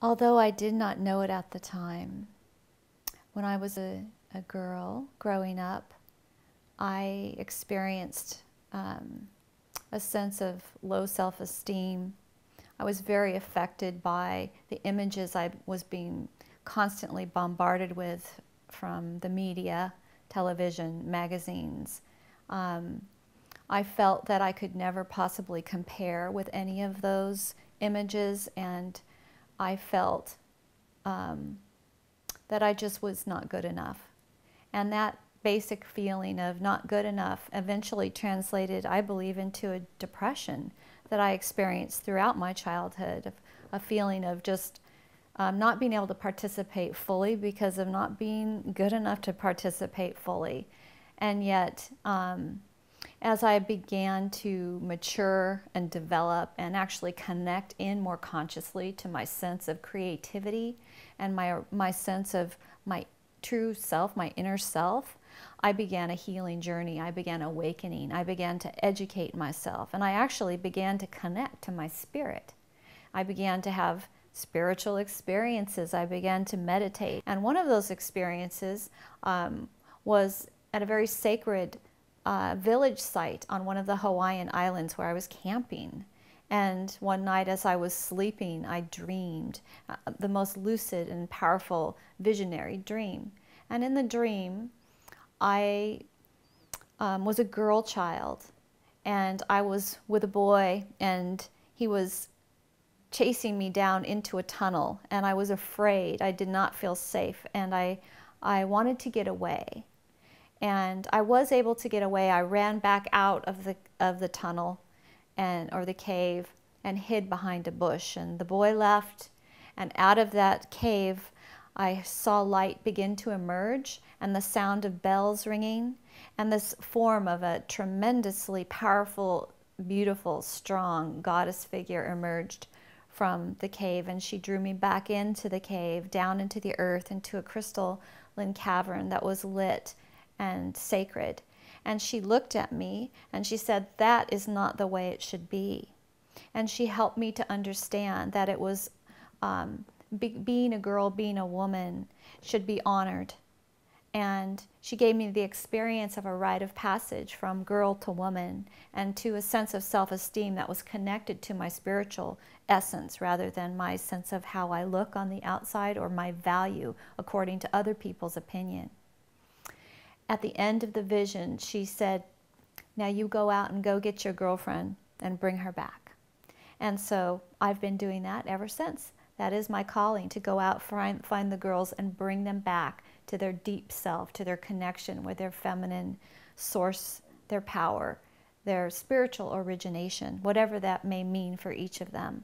Although I did not know it at the time, when I was a girl growing up, I experienced a sense of low self-esteem. I was very affected by the images I was being constantly bombarded with from the media, television, magazines. I felt that I could never possibly compare with any of those images, and I felt that I just was not good enough. And that basic feeling of not good enough eventually translated, I believe, into a depression that I experienced throughout my childhood, a feeling of just not being able to participate fully because of not being good enough to participate fully. And yet, as I began to mature and develop and actually connect in more consciously to my sense of creativity and my sense of my true self, my inner self, I began a healing journey. I began awakening. I began to educate myself. And I actually began to connect to my spirit. I began to have spiritual experiences. I began to meditate. And one of those experiences was at a very sacred village site on one of the Hawaiian islands where I was camping. And one night as I was sleeping, I dreamed the most lucid and powerful visionary dream. And in the dream, I was a girl child, and I was with a boy, and he was chasing me down into a tunnel, and I was afraid. I did not feel safe, and I wanted to get away. And I was able to get away. I ran back out of the tunnel or the cave and hid behind a bush. And the boy left, and out of that cave I saw light begin to emerge, and the sound of bells ringing, and this form of a tremendously powerful, beautiful, strong goddess figure emerged from the cave. And she drew me back into the cave, down into the earth, into a crystalline cavern that was lit and sacred. And she looked at me and she said, "That is not the way it should be." And she helped me to understand that it was being a girl, being a woman should be honored. And she gave me the experience of a rite of passage from girl to woman, and to a sense of self-esteem that was connected to my spiritual essence rather than my sense of how I look on the outside or my value according to other people's opinion. At the end of the vision, she said, "Now you go out and go get your girlfriend and bring her back." And so I've been doing that ever since. That is my calling, to go out, find the girls and bring them back to their deep self, to their connection with their feminine source, their power, their spiritual origination, whatever that may mean for each of them.